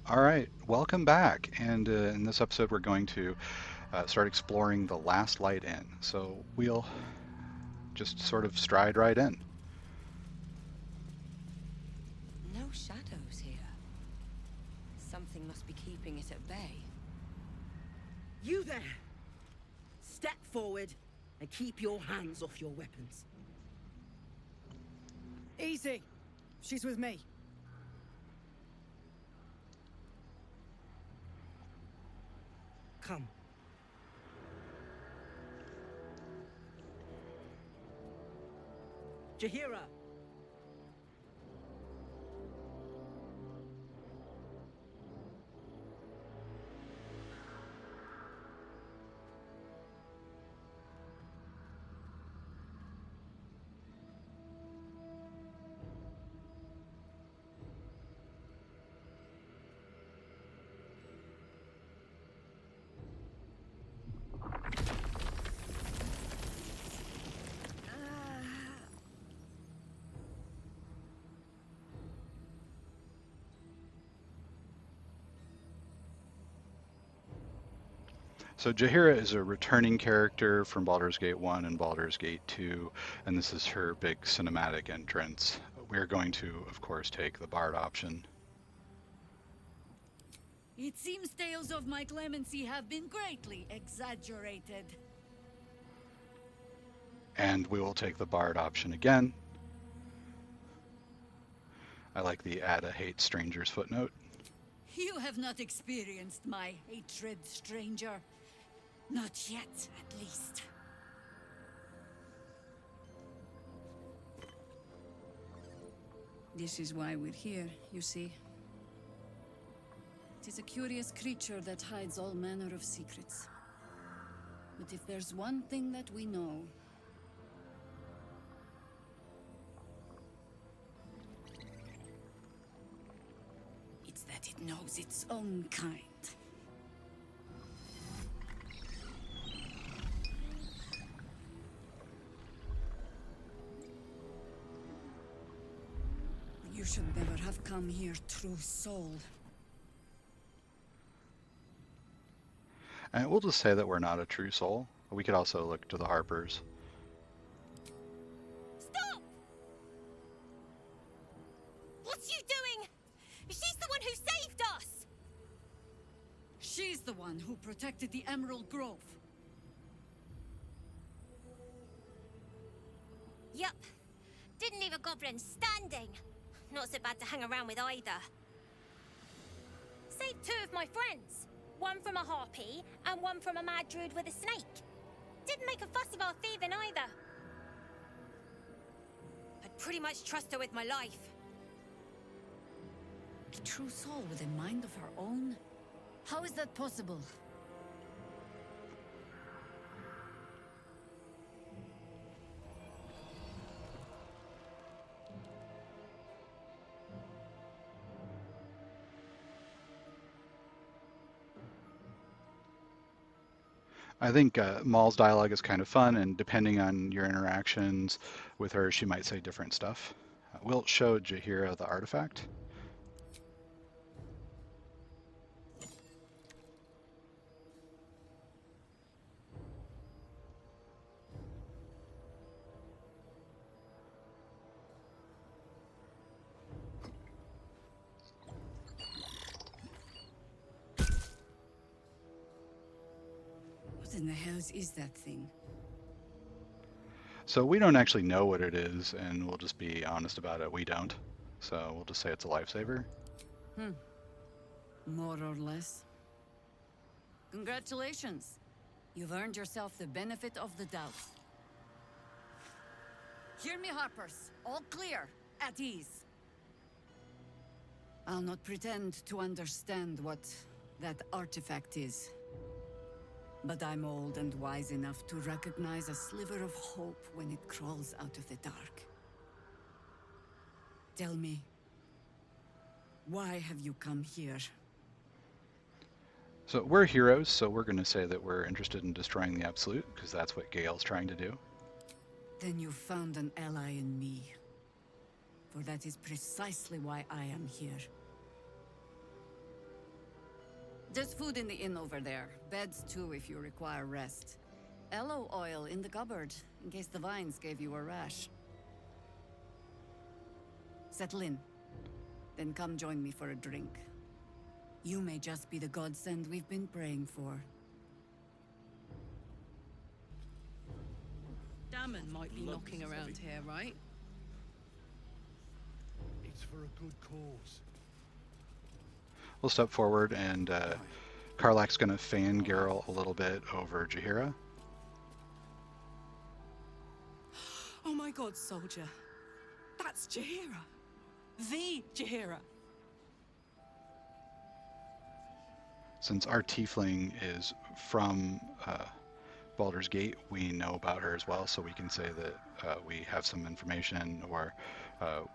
All right, welcome back. And in this episode, we're going to start exploring the last light in. So we'll just sort of stride right in. No shadows here. Something must be keeping it at bay. You there! Step forward and keep your hands off your weapons. Easy. She's with me. Come. Jaheira! So Jaheira is a returning character from Baldur's Gate 1 and Baldur's Gate 2, and this is her big cinematic entrance. We're going to, of course, take the Bard option, It seems tales of my clemency have been greatly exaggerated. and we will take the Bard option again. I like the add a hate strangers footnote. You have not experienced my hatred, stranger. Not yet, at least. This is why we're here, you see. It is a curious creature that hides all manner of secrets. But if there's one thing that we know, it's that it knows its own kind. You should never have come here, true soul. And we'll just say that we're not a true soul. We could also look to the Harpers. Stop! What's you doing? She's the one who saved us! She's the one who protected the Emerald Grove. Yup. Didn't leave a goblin standing. Not so bad to hang around with either. Saved two of my friends. One from a harpy, and one from a mad druid with a snake. Didn't make a fuss of our thieving either. I'd pretty much trust her with my life. A true soul with a mind of her own? How is that possible? I think Maul's dialogue is kind of fun, and depending on your interactions with her, she might say different stuff. We'll show Jaheira the artifact. What in the hells is that thing? So we don't actually know what it is, and we'll just be honest about it. We don't. So we'll just say it's a lifesaver. More or less. Congratulations. You've earned yourself the benefit of the doubt. Hear me, Harpers. All clear. At ease. I'll not pretend to understand what that artifact is. But I'm old and wise enough to recognize a sliver of hope when it crawls out of the dark. Tell me, why have you come here? So we're heroes, so we're going to say that we're interested in destroying the Absolute, because that's what Gale's trying to do. Then you found an ally in me. For that is precisely why I am here. There's food in the inn over there. Beds too if you require rest. Aloe oil in the cupboard, in case the vines gave you a rash. Settle in. Then come join me for a drink. You may just be the godsend we've been praying for. Dammon might be knocking around here, right? It's for a good cause. We'll step forward, and Karlak's going to fangirl a little bit over Jaheira. Oh my god, soldier. That's Jaheira. The Jaheira. Since our tiefling is from Baldur's Gate, we know about her as well, so we can say that we have some information, or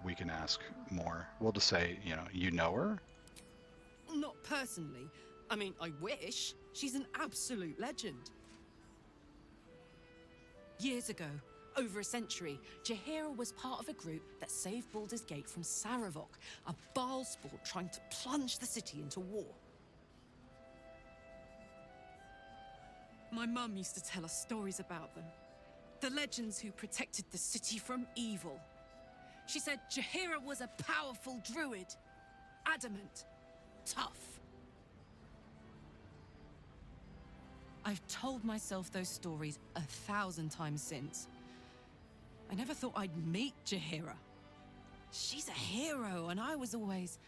we can ask more. We'll just say, you know her? Not personally. I mean, I wish. She's an absolute legend. Years ago, over a century, Jaheira was part of a group that saved Baldur's Gate from Saravok, a Baal sport trying to plunge the city into war. My mum used to tell us stories about them. The legends who protected the city from evil. She said Jaheira was a powerful druid. Adamant. Tough. I've told myself those stories 1,000 times since. I never thought I'd meet Jaheira. She's a hero, and I was always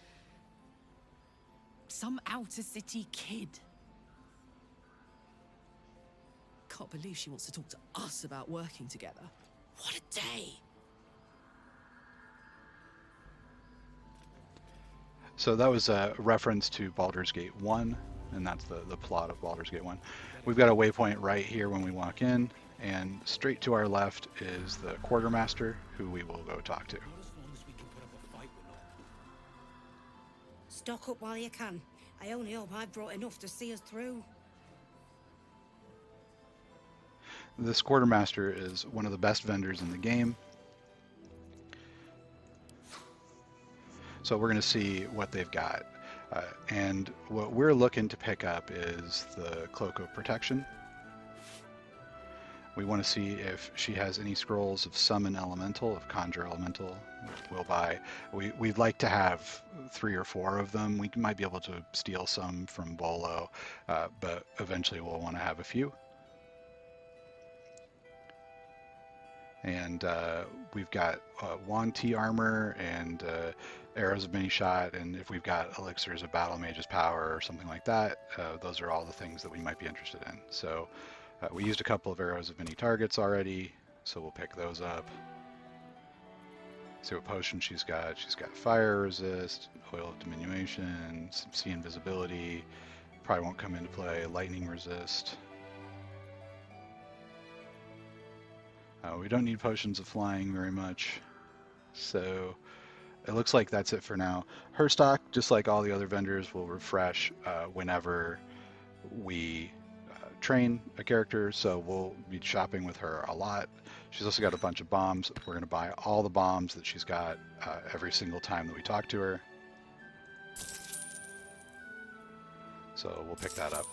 some outer city kid. Can't believe she wants to talk to us about working together. What a day! So that was a reference to Baldur's Gate 1, and that's the plot of Baldur's Gate 1. We've got a waypoint right here when we walk in, and straight to our left is the quartermaster, who we will go talk to. Stock up while you can. I only hope I've brought enough to see us through. This quartermaster is one of the best vendors in the game. So we're going to see what they've got. And what we're looking to pick up is the Cloak of Protection. We want to see if she has any scrolls of Summon Elemental, of Conjure Elemental. We'll buy. We'd like to have 3 or 4 of them. We might be able to steal some from Bolo, but eventually we'll want to have a few. And we've got Wand T armor and arrows of many shot, and if we've got elixirs of battle mage's power or something like that, those are all the things that we might be interested in. So we used a couple of arrows of many targets already, so we'll pick those up. See what potion she's got. She's got fire resist, oil of diminution, some sea invisibility, probably won't come into play, lightning resist. We don't need potions of flying very much, so it looks like that's it for now. Her stock, just like all the other vendors, will refresh whenever we train a character, so we'll be shopping with her a lot. She's also got a bunch of bombs. We're going to buy all the bombs that she's got every single time that we talk to her. So we'll pick that up.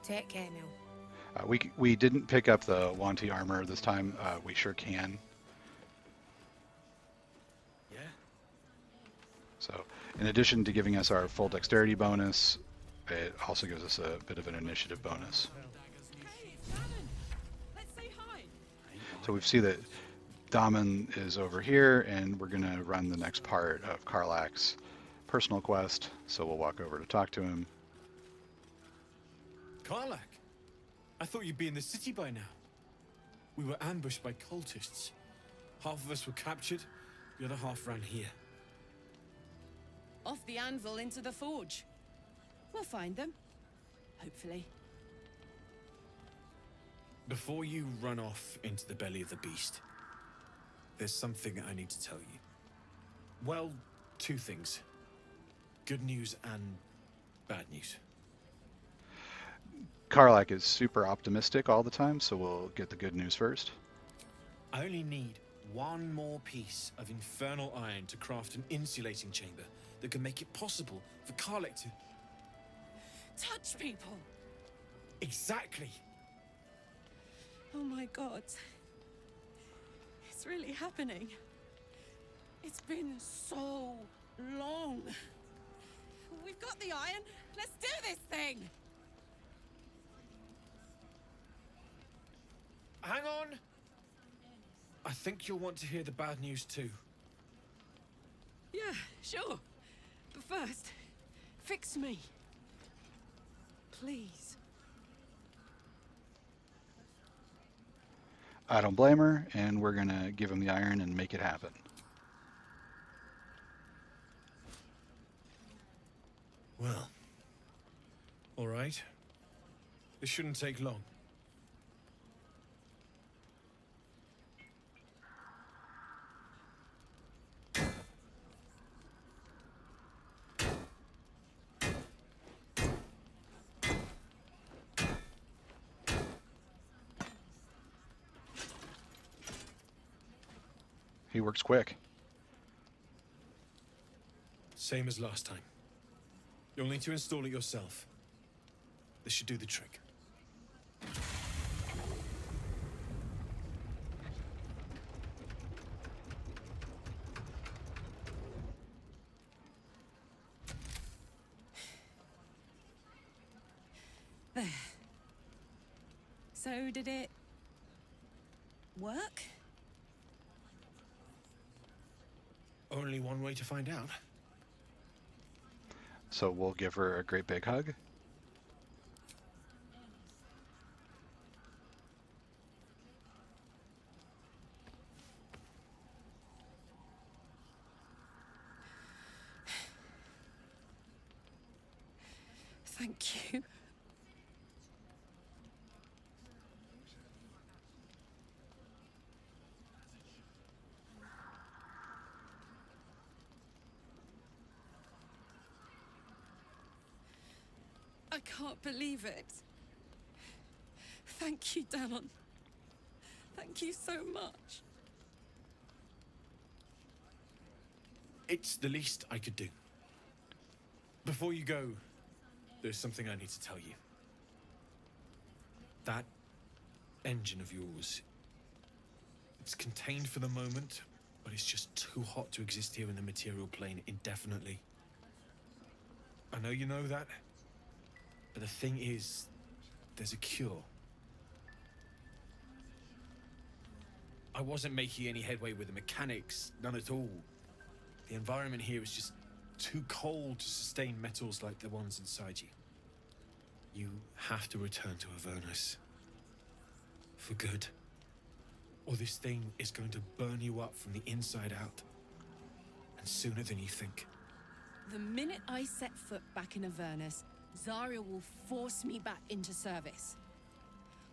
Take care now. We didn't pick up the Wanty armor this time. We sure can. Yeah. So, in addition to giving us our full dexterity bonus, it also gives us a bit of an initiative bonus. Hey, Dammon! Let's say hi! So we see that Dammon is over here, and we're going to run the next part of Karlak's personal quest. So we'll walk over to talk to him. Karlak, I thought you'd be in the city by now. We were ambushed by cultists. Half of us were captured, the other half ran here. Off the anvil into the forge. We'll find them. Hopefully. Before you run off into the belly of the beast, there's something I need to tell you. Well, 2 things. Good news and bad news. Karlak is super optimistic all the time, so we'll get the good news first. I only need one more piece of infernal iron to craft an insulating chamber that can make it possible for Karlek to... Touch people! Exactly! Oh my god. It's really happening. It's been so long. We've got the iron. Let's do this thing! Hang on! I think you'll want to hear the bad news too. Yeah, sure. But first, fix me. Please. I don't blame her, and we're gonna give him the iron and make it happen. Well, all right. This shouldn't take long. He works quick. Same as last time. You'll need to install it yourself. This should do the trick. There. So did it work? Only one way to find out. So we'll give her a great big hug. Thank you. I can't believe it. Thank you, Dammon. Thank you so much. It's the least I could do. Before you go, there's something I need to tell you. That engine of yours, it's contained for the moment, but it's just too hot to exist here in the material plane indefinitely. I know you know that, but the thing is, there's a cure. I wasn't making any headway with the mechanics, none at all. The environment here is just too cold to sustain metals like the ones inside you. You have to return to Avernus. For good. Or this thing is going to burn you up from the inside out. And sooner than you think. The minute I set foot back in Avernus, Zarya will force me back into service.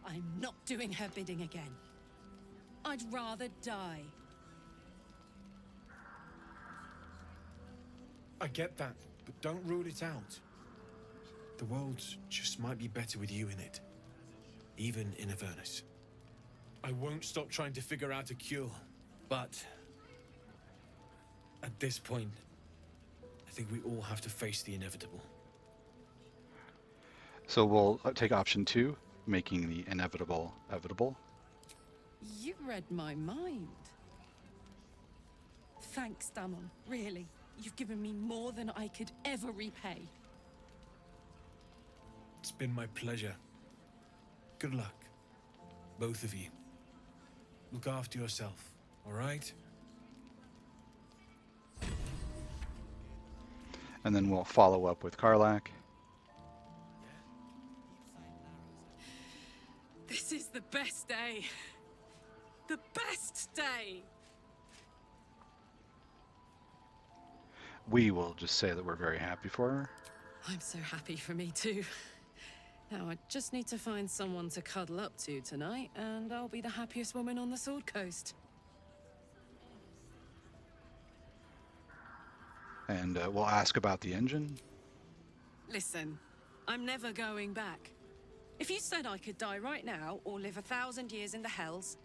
I'm not doing her bidding again. I'd rather die. I get that, but don't rule it out. The world just might be better with you in it. Even in Avernus. I won't stop trying to figure out a cure, but... at this point, I think we all have to face the inevitable. So we'll take option 2, making the inevitable evitable. You read my mind. Thanks, Dammon. Really. You've given me more than I could ever repay. It's been my pleasure. Good luck. Both of you. Look after yourself, all right? And then we'll follow up with Karlak. This is the best day. The best day! We will just say that we're very happy for her. I'm so happy for me too. Now I just need to find someone to cuddle up to tonight, and I'll be the happiest woman on the Sword Coast. And we'll ask about the engine. Listen, I'm never going back. If you said I could die right now, or live 1,000 years in the Hells,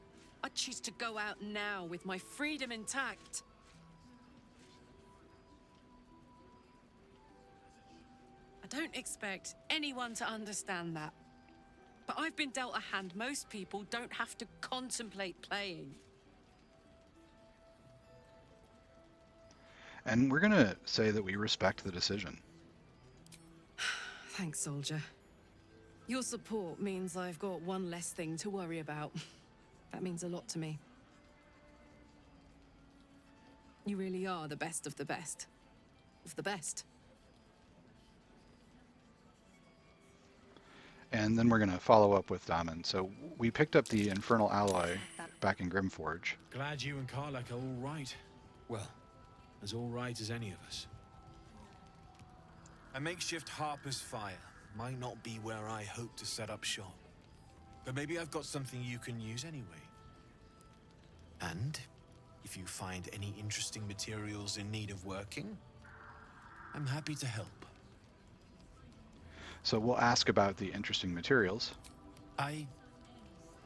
I'd choose to go out now with my freedom intact. I don't expect anyone to understand that. But I've been dealt a hand most people don't have to contemplate playing. And we're gonna say that we respect the decision. Thanks, soldier. Your support means I've got one less thing to worry about. That means a lot to me. You really are the best of the best. Of the best. And then we're gonna follow up with Dammon. So we picked up the Infernal Alloy back in Grimforge. Glad you and Karlak are all right. Well, as all right as any of us. A makeshift Harper's Fire might not be where I hope to set up shop. But maybe I've got something you can use anyway. And if you find any interesting materials in need of working, I'm happy to help. So we'll ask about the interesting materials. I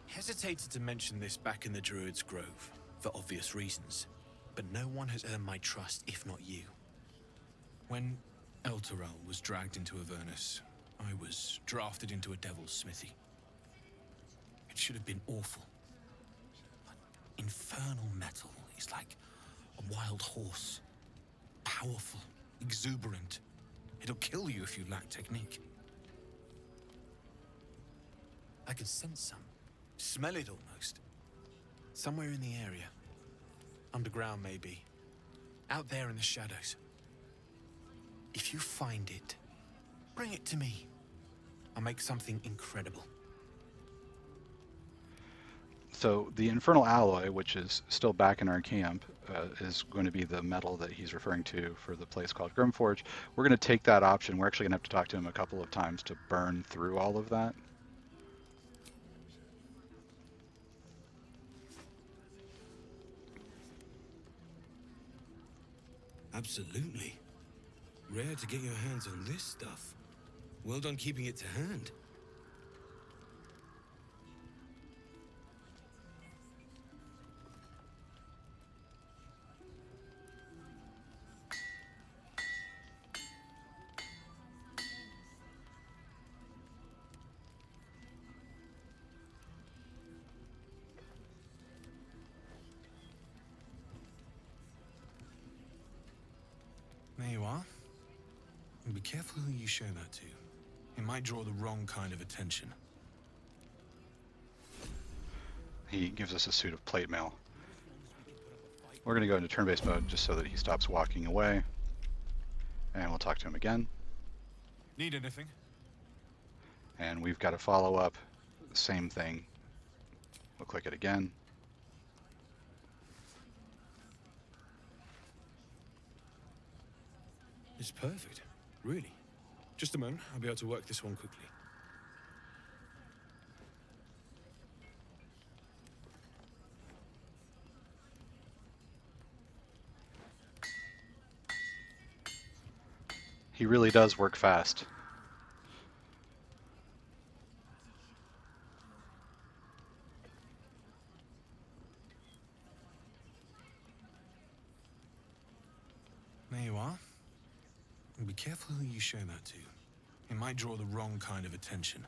hesitated to mention this back in the Druid's Grove, for obvious reasons. But no one has earned my trust if not you. When Elturel was dragged into Avernus, I was drafted into a devil's smithy. It should have been awful. But infernal metal is like a wild horse. Powerful, exuberant. It'll kill you if you lack technique. I can sense some. Smell it almost. Somewhere in the area. Underground, maybe. Out there in the shadows. If you find it, bring it to me. I'll make something incredible. So the Infernal Alloy, which is still back in our camp, is going to be the metal that he's referring to for the place called Grimforge. We're going to take that option. We're actually going to have to talk to him a couple of times to burn through all of that. Absolutely. Rare to get your hands on this stuff. Well done keeping it to hand. There you are. And be careful who you show that to. It might draw the wrong kind of attention. He gives us a suit of plate mail. We're going to go into turn-based mode just so that he stops walking away. And we'll talk to him again. Need anything? And we've got a follow-up. Same thing. We'll click it again. It's perfect. Really. Just a moment. I'll be able to work this one quickly. He really does work fast. There you are. And be careful who you show that to. It might draw the wrong kind of attention.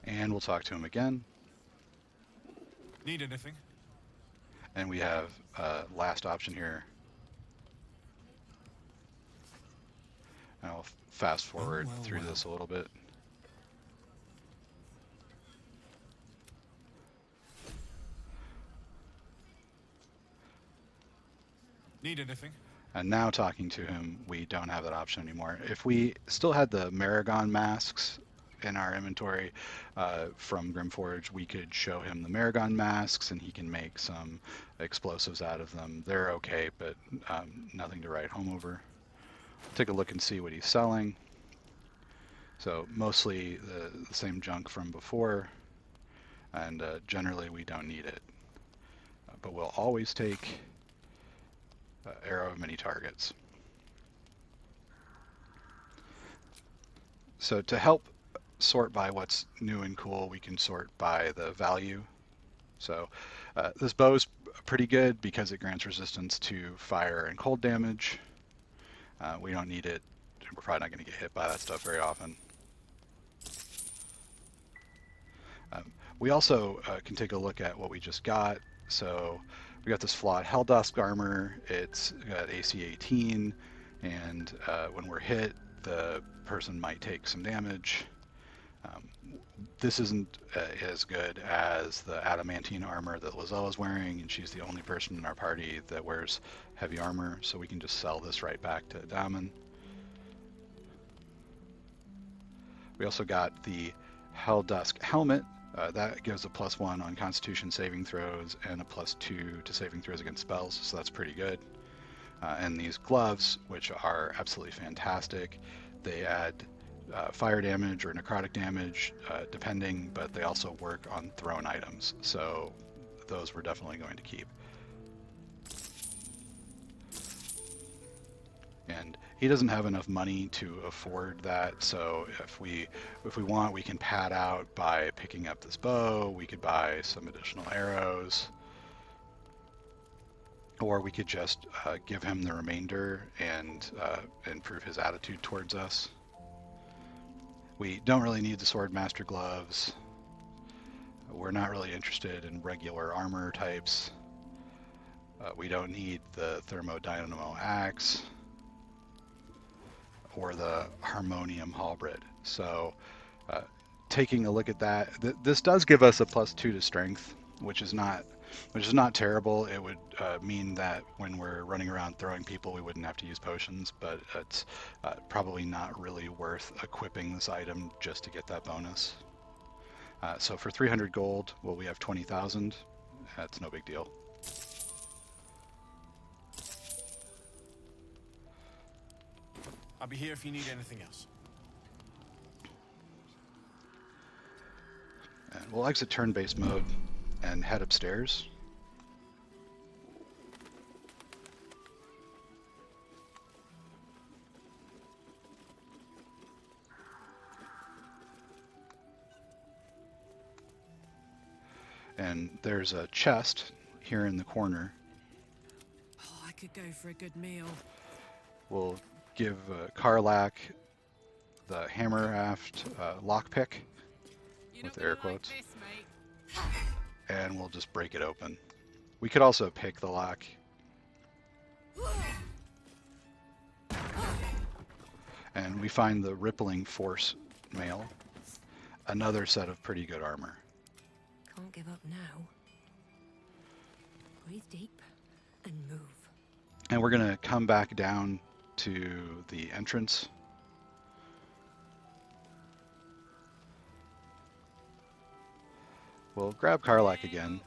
And we'll talk to him again. Need anything? And we have last option here. And I'll fast forward through this a little bit. Need anything? And now talking to him, we don't have that option anymore. If we still had the Maragon masks in our inventory from Grimforge, we could show him the Maragon masks and he can make some explosives out of them. They're okay, but nothing to write home over. Take a look and see what he's selling. So mostly the same junk from before, and generally we don't need it. But we'll always take arrow of many targets. So to help sort by what's new and cool, we can sort by the value. So this bow's pretty good because it grants resistance to fire and cold damage. We don't need it. We're probably not going to get hit by that stuff very often. We also can take a look at what we just got. So we got this flawed Helldusk armor. It's got AC 18, and when we're hit, the person might take some damage. This isn't as good as the adamantine armor that Lizelle is wearing, and she's the only person in our party that wears heavy armor, so we can just sell this right back to Dammon. We also got the Helldusk helmet. That gives a +1 on Constitution saving throws and a +2 to saving throws against spells, so that's pretty good. And these gloves, which are absolutely fantastic, they add fire damage or necrotic damage, depending, but they also work on thrown items, so those we're definitely going to keep. And he doesn't have enough money to afford that, so if we want, we can pad out by picking up this bow. We could buy some additional arrows, or we could just give him the remainder and improve his attitude towards us. We don't really need the sword master gloves. We're not really interested in regular armor types. We don't need the thermodynamo axe or the harmonium halberd. So taking a look at that, this does give us a +2 to strength, which is not terrible. It would mean that when we're running around throwing people, we wouldn't have to use potions, but it's probably not really worth equipping this item just to get that bonus. So for 300 gold, well, we have 20,000. That's no big deal. I'll be here if you need anything else. And we'll exit turn-based mode and head upstairs. And there's a chest here in the corner. Oh, I could go for a good meal. We'll give Karlak the hammer aft lockpick with air quotes, like this, mate. and we'll just break it open. We could also pick the lock. And we find the Rippling Force mail, another set of pretty good armor. Can't give up now. Breathe deep and move. And we're going to come back down to the entrance. We'll grab Karlak again,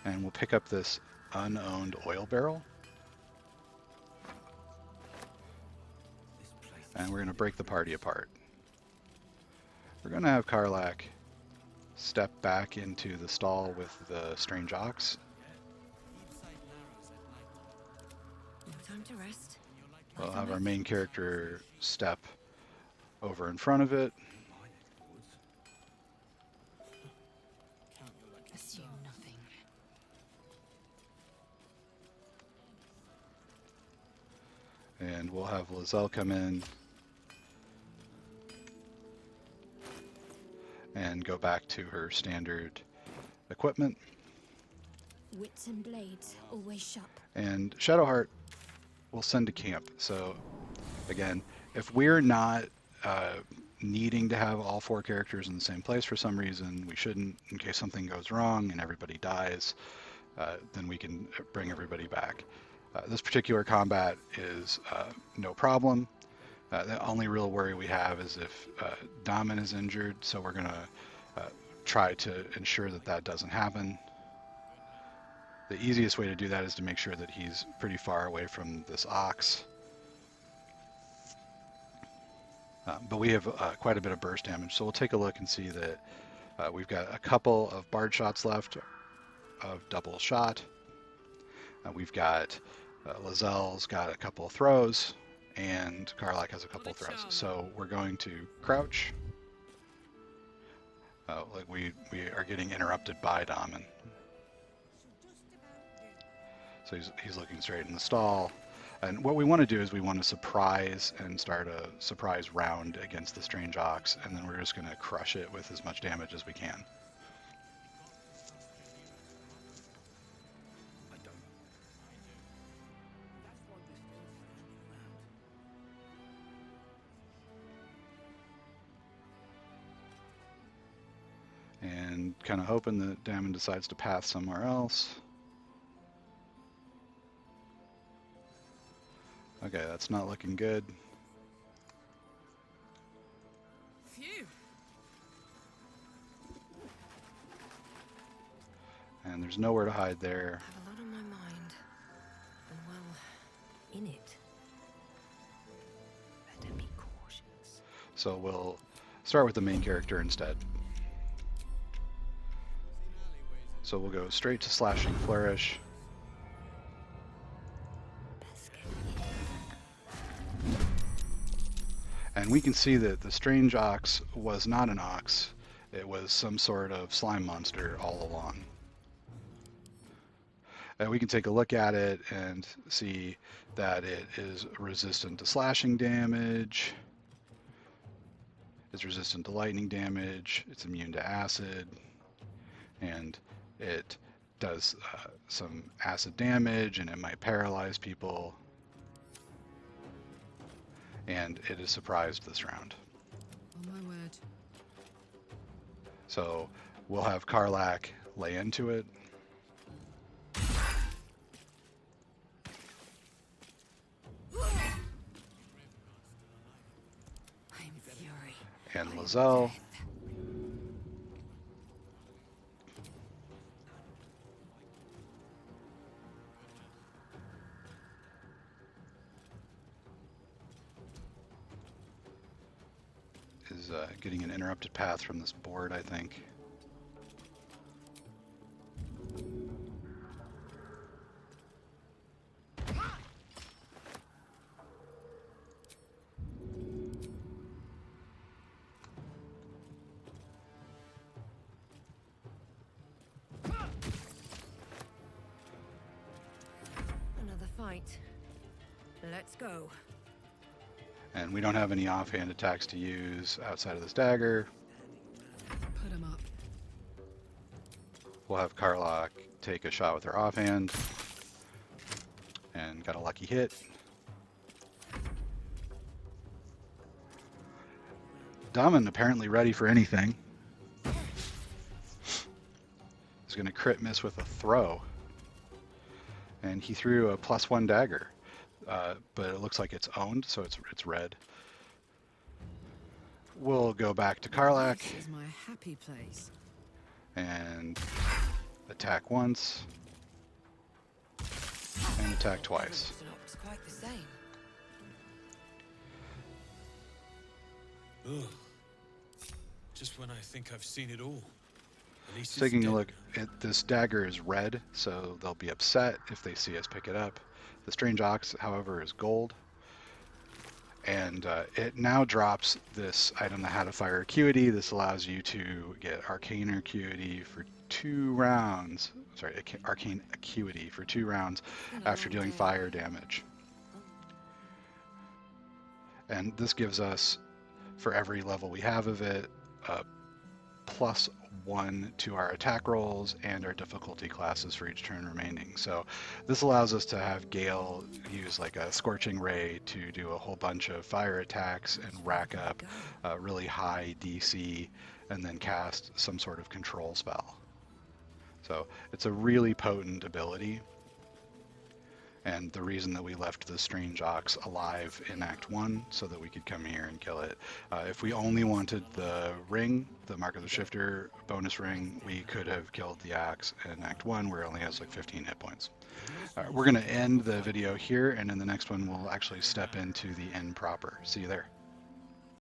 and we'll pick up this unowned oil barrel. And we're going to break the party apart. We're going to have Karlak step back into the stall with the strange ox. No time to rest. We'll have our main character step over in front of it. Assume nothing. And we'll have Lizelle come in and go back to her standard equipment. Wits and blades, always sharp. And Shadowheart will send to camp. So again, if we're not needing to have all 4 characters in the same place for some reason, we shouldn't, in case something goes wrong and everybody dies, then we can bring everybody back. This particular combat is no problem. The only real worry we have is if Dammon is injured, so we're going to try to ensure that that doesn't happen. The easiest way to do that is to make sure that he's pretty far away from this ox. But we have quite a bit of burst damage, so we'll take a look and see that we've got a couple of bard shots left of double shot. We've got Lizelle's got a couple of throws, and Karlak has a couple of throws. So we're going to crouch Like we are getting interrupted by Dammon. So he's looking straight in the stall. And what we want to do is we want to surprise and start a surprise round against the strange ox, and then we're just going to crush it with as much damage as we can. And kind of hoping that Dammon decides to path somewhere else. Okay, that's not looking good. Phew. And there's nowhere to hide there. I have a lot on my mind. And well, in it. Better be cautious. So we'll start with the main character instead. So we'll go straight to Slashing Flourish. And we can see that the strange ox was not an ox. It was some sort of slime monster all along. And we can take a look at it and see that it is resistant to slashing damage. It's resistant to lightning damage. It's immune to acid. And it does some acid damage, and it might paralyze people. And it is surprised this round. Oh my word. So we'll have Karlach lay into it. I'm fury. And Lizelle. Is getting an interrupted path from this board, I think. Another fight. Let's go. And we don't have any offhand attacks to use outside of this dagger. Put him up. We'll have Karlach take a shot with her offhand. And got a lucky hit. Dammon apparently ready for anything. He's going to crit miss with a throw. And he threw a +1 dagger. But it looks like it's owned, so it's red. We'll go back to Karlach. This is my happy place. And attack once. And attack twice. It's quite the same. Ugh. Just when I think I've seen it all. At least it's Taking a dead look now. at this dagger is red, so they'll be upset if they see us pick it up. The strange ox, however, is gold. And it now drops this item that had a fire acuity. This allows you to get arcane acuity for 2 rounds. Sorry, arcane acuity for 2 rounds after dealing fire damage. And this gives us, for every level we have of it, +1 to our attack rolls and our difficulty classes for each turn remaining. So this allows us to have Gale use like a Scorching Ray to do a whole bunch of fire attacks and rack up really high DC, and then cast some sort of control spell. So it's a really potent ability. And the reason that we left the strange ox alive in Act 1 so that we could come here and kill it. If we only wanted the ring, the Mark of the Shifter bonus ring, we could have killed the axe in Act 1 where it only has like 15 hit points. We're going to end the video here, and in the next one we'll actually step into the inn proper. See you there.